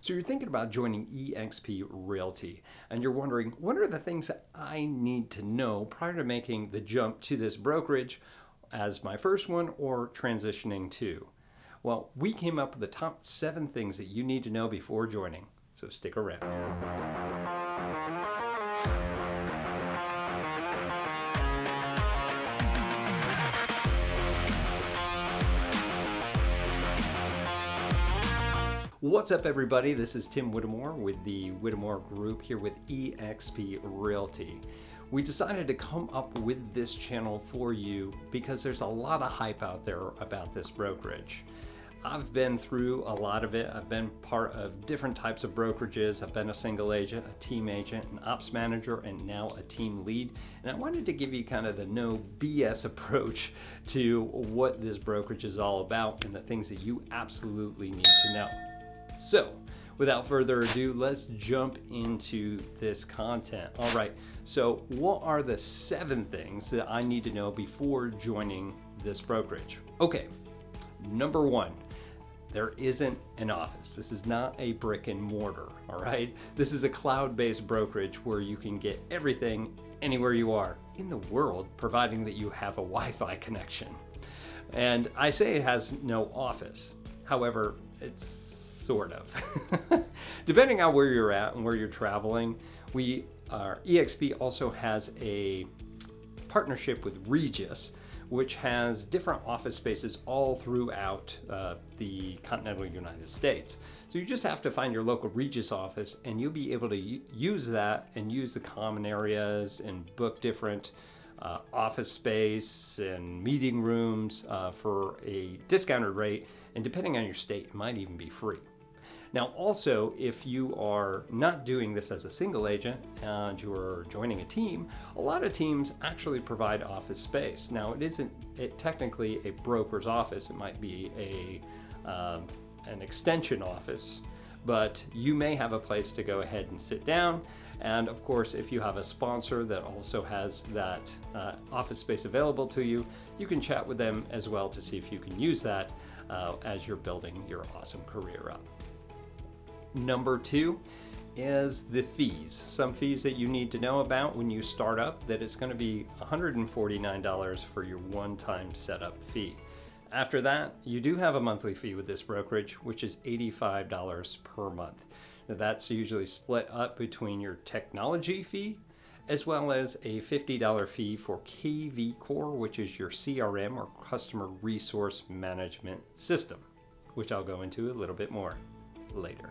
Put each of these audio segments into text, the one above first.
So you're thinking about joining EXP Realty, and you're wondering, what are the things that I need to know prior to making the jump to this brokerage as my first one or transitioning to? Well, we came up with the top 7 things that you need to know before joining, so stick around. What's up, everybody? This is Tim Whittemore with the Whittemore Group here with EXP Realty. We decided to come up with this channel for you because there's a lot of hype out there about this brokerage. I've been through a lot of it. I've been part of different types of brokerages. I've been a single agent, a team agent, an ops manager, and now a team lead. And I wanted to give you kind of the no BS approach to what this brokerage is all about and the things that you absolutely need to know. So, without further ado, let's jump into this content. All right, so what are the 7 things that I need to know before joining this brokerage? Okay, number 1, there isn't an office. This is not a brick and mortar, all right? This is a cloud-based brokerage where you can get everything anywhere you are in the world, providing that you have a Wi-Fi connection. And I say it has no office. However, it's sort of. Depending on where you're at and where you're traveling, EXP also has a partnership with Regus, which has different office spaces all throughout the continental United States. So you just have to find your local Regus office and you'll be able to use that and use the common areas and book different office space and meeting rooms for a discounted rate, and depending on your state, it might even be free. Now also, if you are not doing this as a single agent and you are joining a team, a lot of teams actually provide office space. Now it isn't technically a broker's office, it might be an extension office, but you may have a place to go ahead and sit down. And of course, if you have a sponsor that also has that office space available to you, you can chat with them as well to see if you can use that as you're building your awesome career up. Number 2 is the fees. Some fees that you need to know about when you start up, that it's going to be $149 for your one-time setup fee. After that, you do have a monthly fee with this brokerage, which is $85 per month. Now, that's usually split up between your technology fee as well as a $50 fee for KV Core, which is your CRM or Customer Resource Management System, which I'll go into a little bit more later.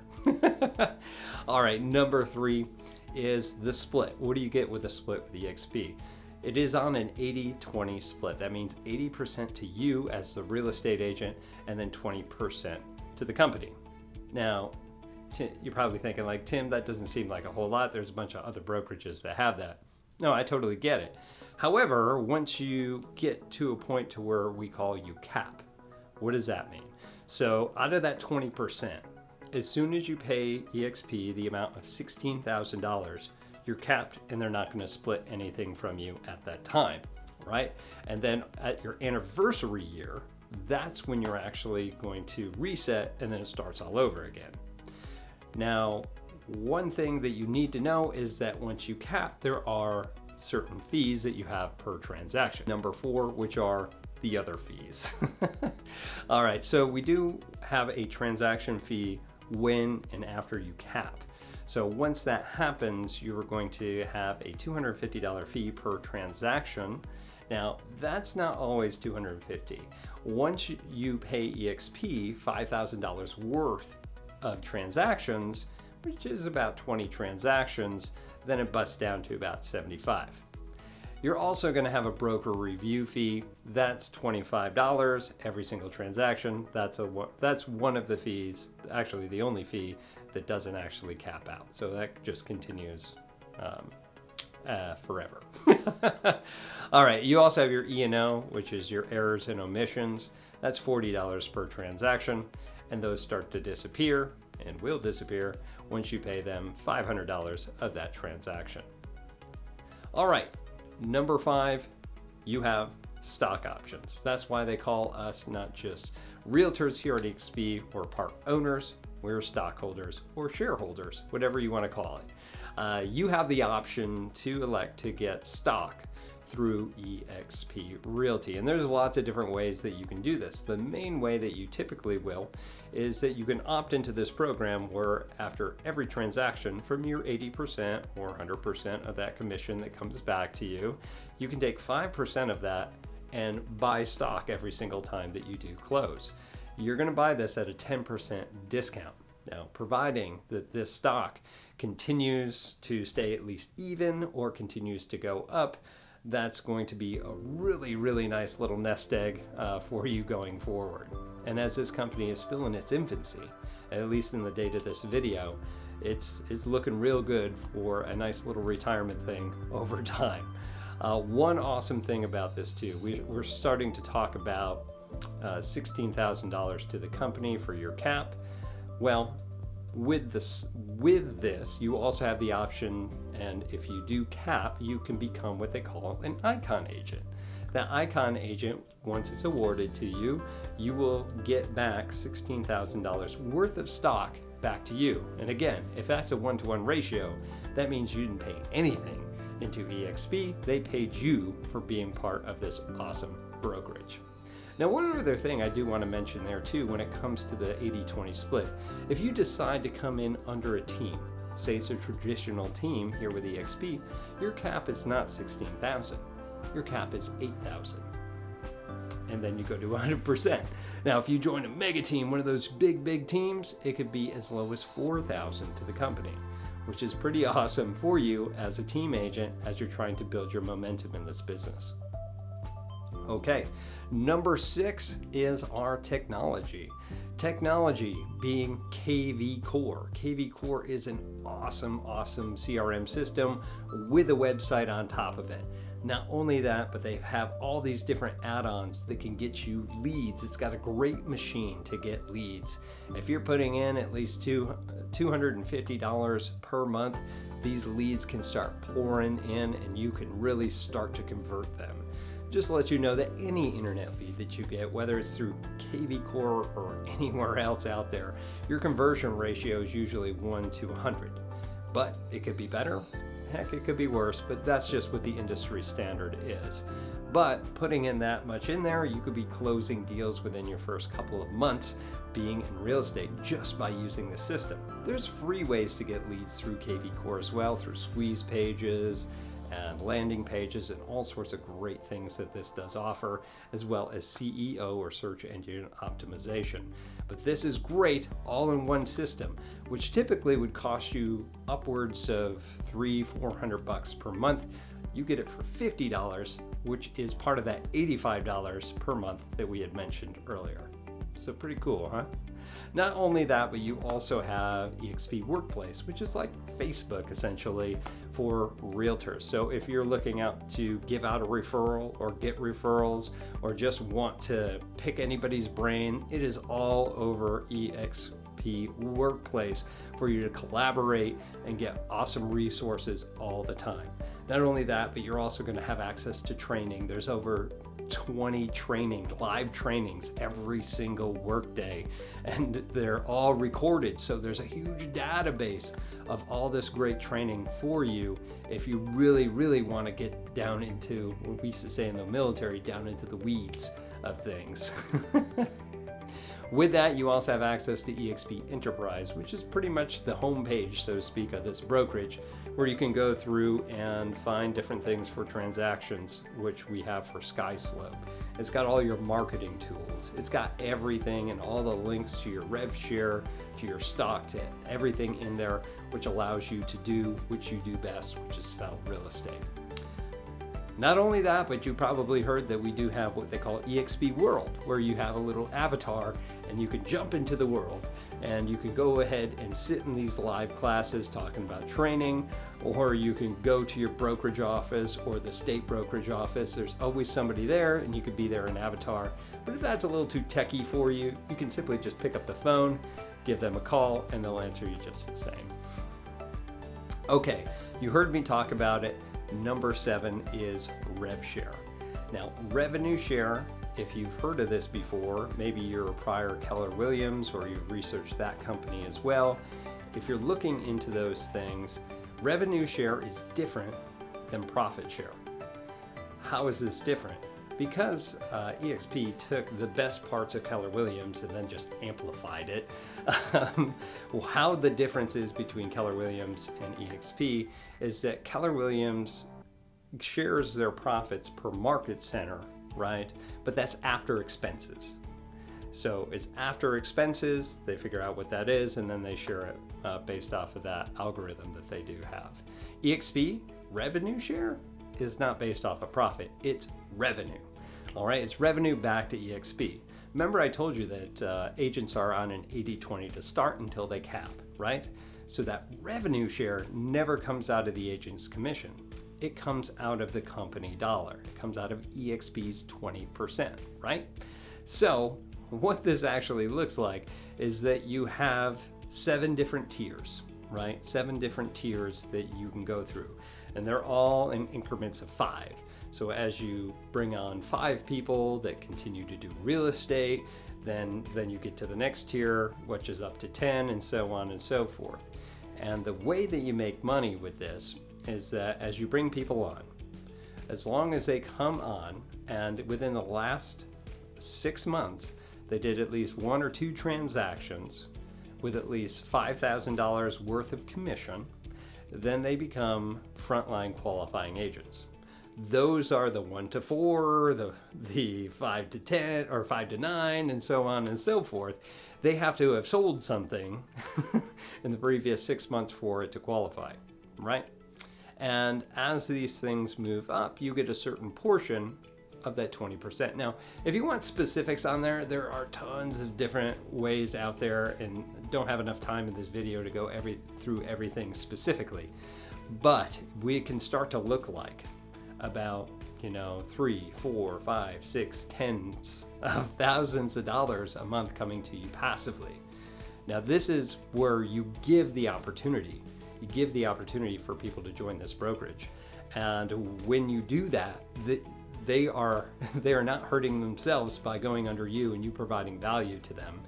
All right, number 3 is the split. What do you get with a split with EXP? It is on an 80-20 split. That means 80% to you as the real estate agent and then 20% to the company. Now, you're probably thinking like, Tim, that doesn't seem like a whole lot. There's a bunch of other brokerages that have that. No, I totally get it. However, once you get to a point to where we call you cap, what does that mean? So out of that 20%, as soon as you pay EXP the amount of $16,000, you're capped and they're not going to split anything from you at that time, right? And then at your anniversary year, that's when you're actually going to reset and then it starts all over again. Now, one thing that you need to know is that once you cap, there are certain fees that you have per transaction. Number 4, which are the other fees. All right, so we do have a transaction fee when and after you cap. So once that happens, you're going to have a $250 fee per transaction. Now, that's not always $250. Once you pay EXP $5,000 worth of transactions, which is about 20 transactions, then it busts down to about $75. You're also going to have a broker review fee. That's $25 every single transaction. That's one of the fees, actually the only fee that doesn't actually cap out. So that just continues forever. All right, you also have your E&O, which is your errors and omissions. That's $40 per transaction, and those start to disappear and will disappear once you pay them $500 of that transaction. All right. Number 5, you have stock options. That's why they call us not just realtors here at EXP, we're part owners, we're stockholders or shareholders, whatever you want to call it. You have the option to elect to get stock through EXP Realty. And there's lots of different ways that you can do this. The main way that you typically will is that you can opt into this program where after every transaction from your 80% or 100% of that commission that comes back to you, you can take 5% of that and buy stock every single time that you do close. You're going to buy this at a 10% discount. Now, providing that this stock continues to stay at least even or continues to go up, that's going to be a really, really nice little nest egg for you going forward. And as this company is still in its infancy, at least in the date of this video, it's looking real good for a nice little retirement thing over time. One awesome thing about this too, we're starting to talk about $16,000 to the company for your cap. Well, with this, you also have the option, and if you do cap, you can become what they call an icon agent. That icon agent, once it's awarded to you, you will get back $16,000 worth of stock back to you. And again, if that's a 1-to-1 ratio, that means you didn't pay anything into EXP. They paid you for being part of this awesome brokerage. Now, one other thing I do want to mention there too, when it comes to the 80-20 split, if you decide to come in under a team, say it's a traditional team here with EXP, your cap is not 16,000, your cap is 8,000. And then you go to 100%. Now, if you join a mega team, one of those big teams, it could be as low as 4,000 to the company, which is pretty awesome for you as a team agent as you're trying to build your momentum in this business. Okay, number 6 is our technology. Technology being KV Core. KV Core is an awesome CRM system with a website on top of it. Not only that, but they have all these different add-ons that can get you leads. It's got a great machine to get leads. If you're putting in at least $250 per month, these leads can start pouring in and you can really start to convert them. Just to let you know that any internet lead that you get, whether it's through KV Core or anywhere else out there, your conversion ratio is usually 1 to 100. But it could be better, heck, it could be worse, but that's just what the industry standard is. But putting in that much in there, you could be closing deals within your first couple of months being in real estate just by using the system. There's free ways to get leads through KV Core as well, through squeeze pages and landing pages and all sorts of great things that this does offer, as well as CEO or search engine optimization. But this is great all in one system, which typically would cost you upwards of $300-400 per month. You get it for $50, which is part of that $85 per month that we had mentioned earlier. So pretty cool, huh? Not only that, but you also have EXP Workplace, which is like Facebook essentially for realtors. So if you're looking out to give out a referral or get referrals or just want to pick anybody's brain, it is all over EXP Workplace for you to collaborate and get awesome resources all the time. Not only that, but you're also going to have access to training. There's over 20 live trainings every single workday, and they're all recorded. So there's a huge database of all this great training for you if you really want to get down into what we used to say in the military, down into the weeds of things. With that, you also have access to EXP Enterprise, which is pretty much the home page, so to speak, of this brokerage, where you can go through and find different things for transactions, which we have for SkySlope. It's got all your marketing tools. It's got everything and all the links to your rev share, to your stock, to everything in there, which allows you to do what you do best, which is sell real estate. Not only that, but you probably heard that we do have what they call EXP World, where you have a little avatar and you can jump into the world and you can go ahead and sit in these live classes talking about training, or you can go to your brokerage office or the state brokerage office. There's always somebody there and you could be there in avatar. But if that's a little too techie for you, you can simply just pick up the phone, give them a call, and they'll answer you just the same. Okay, you heard me talk about it. Number 7 is rev share. Now, revenue share if you've heard of this before, maybe you're a prior Keller Williams or you've researched that company as well. If you're looking into those things, revenue share is different than profit share. How is this different? Because EXP took the best parts of Keller Williams and then just amplified it. How the difference is between Keller Williams and EXP is that Keller Williams shares their profits per market center, right? But that's after expenses. So it's after expenses, they figure out what that is, and then they share it based off of that algorithm that they do have. EXP revenue share is not based off of profit, it's revenue. All right, it's revenue back to EXP. Remember I told you that agents are on an 80-20 to start until they cap, right? So that revenue share never comes out of the agent's commission. It comes out of the company dollar. It comes out of EXP's 20%, right? So what this actually looks like is that you have 7 different tiers, right? 7 different tiers that you can go through, and they're all in increments of 5. So as you bring on 5 people that continue to do real estate, then you get to the next tier, which is up to 10, and so on and so forth. And the way that you make money with this is that as you bring people on, as long as they come on and within the last 6 months, they did at least 1 or 2 transactions with at least $5,000 worth of commission, then they become frontline qualifying agents. Those are the 1 to 4, the 5 to 10, or 5 to 9, and so on and so forth. They have to have sold something in the previous 6 months for it to qualify, right? And as these things move up, you get a certain portion of that 20%. Now, if you want specifics on there are tons of different ways out there, and don't have enough time in this video to go through everything specifically. But we can start to look like about 3, 4, 5, 6, tens of thousands of dollars a month coming to you passively. Now this is where you give the opportunity. You give the opportunity for people to join this brokerage, and when you do that, they are not hurting themselves by going under you and you providing value to them,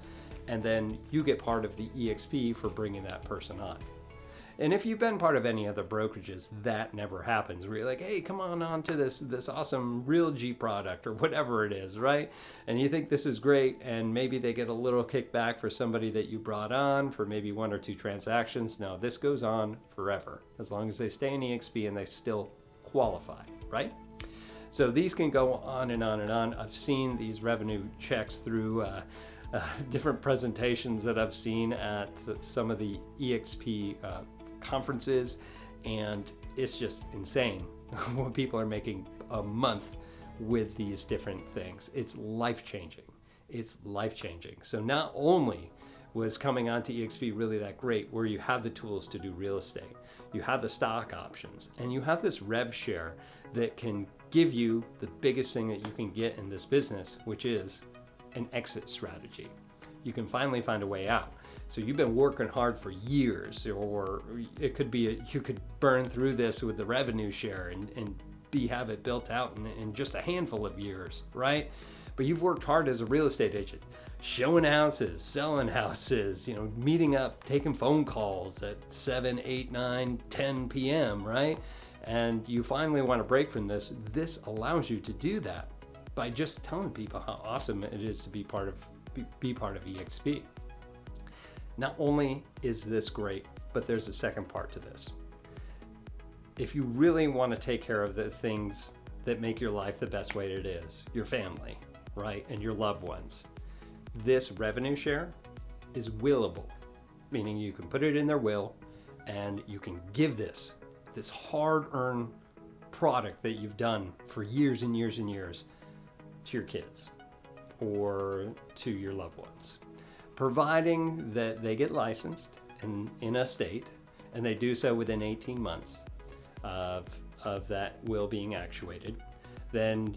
and then you get part of the EXP for bringing that person on. And if you've been part of any other brokerages, that never happens. Where you're like, hey, come on to this awesome Real G product or whatever it is, right? And you think this is great, and maybe they get a little kickback for somebody that you brought on for maybe 1 or 2 transactions. No, this goes on forever, as long as they stay in EXP and they still qualify, right? So these can go on and on and on. I've seen these revenue checks through different presentations that I've seen at some of the EXP conferences, and it's just insane what people are making a month with these different things. It's life-changing. It's life-changing. So not only was coming onto EXP really that great, where you have the tools to do real estate, you have the stock options, and you have this rev share that can give you the biggest thing that you can get in this business, which is an exit strategy. You can finally find a way out. So you've been working hard for years, or it could be you could burn through this with the revenue share and have it built out in just a handful of years, right? But you've worked hard as a real estate agent, showing houses, selling houses, meeting up, taking phone calls at 7, 8, 9, 10 p.m., right? And you finally want to break from this. This allows you to do that by just telling people how awesome it is to be part of EXP. Not only is this great, but there's a second part to this. If you really want to take care of the things that make your life the best way it is, your family, right, and your loved ones, this revenue share is willable, meaning you can put it in their will and you can give this hard-earned product that you've done for years and years and years to your kids or to your loved ones, providing that they get licensed in a state, and they do so within 18 months of that will being actuated. Then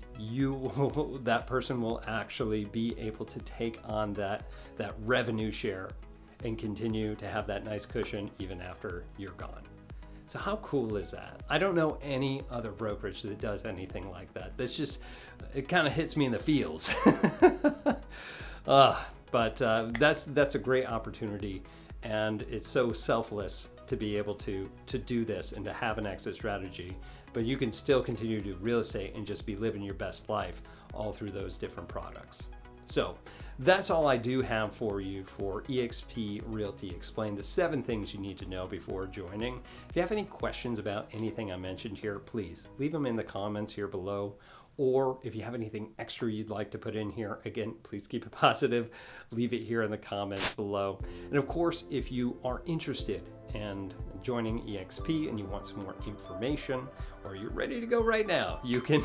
that person will actually be able to take on that revenue share and continue to have that nice cushion even after you're gone. So how cool is that? I don't know any other brokerage that does anything like that. That's just, it kind of hits me in the feels. But that's a great opportunity, and it's so selfless to be able to do this and to have an exit strategy. But you can still continue to do real estate and just be living your best life all through those different products. So that's all I do have for you for EXP Realty Explained, the 7 things you need to know before joining. If you have any questions about anything I mentioned here, please leave them in the comments here below. Or if you have anything extra you'd like to put in here, again, please keep it positive. Leave it here in the comments below. And of course, if you are interested in joining EXP and you want some more information, or you're ready to go right now, you can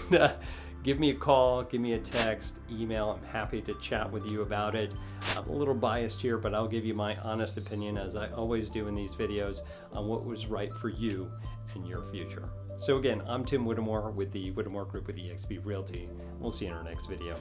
give me a call, give me a text, email. I'm happy to chat with you about it. I'm a little biased here, but I'll give you my honest opinion, as I always do in these videos, on what was right for you and your future. So again, I'm Tim Whittemore with the Whittemore Group with EXP Realty. We'll see you in our next video.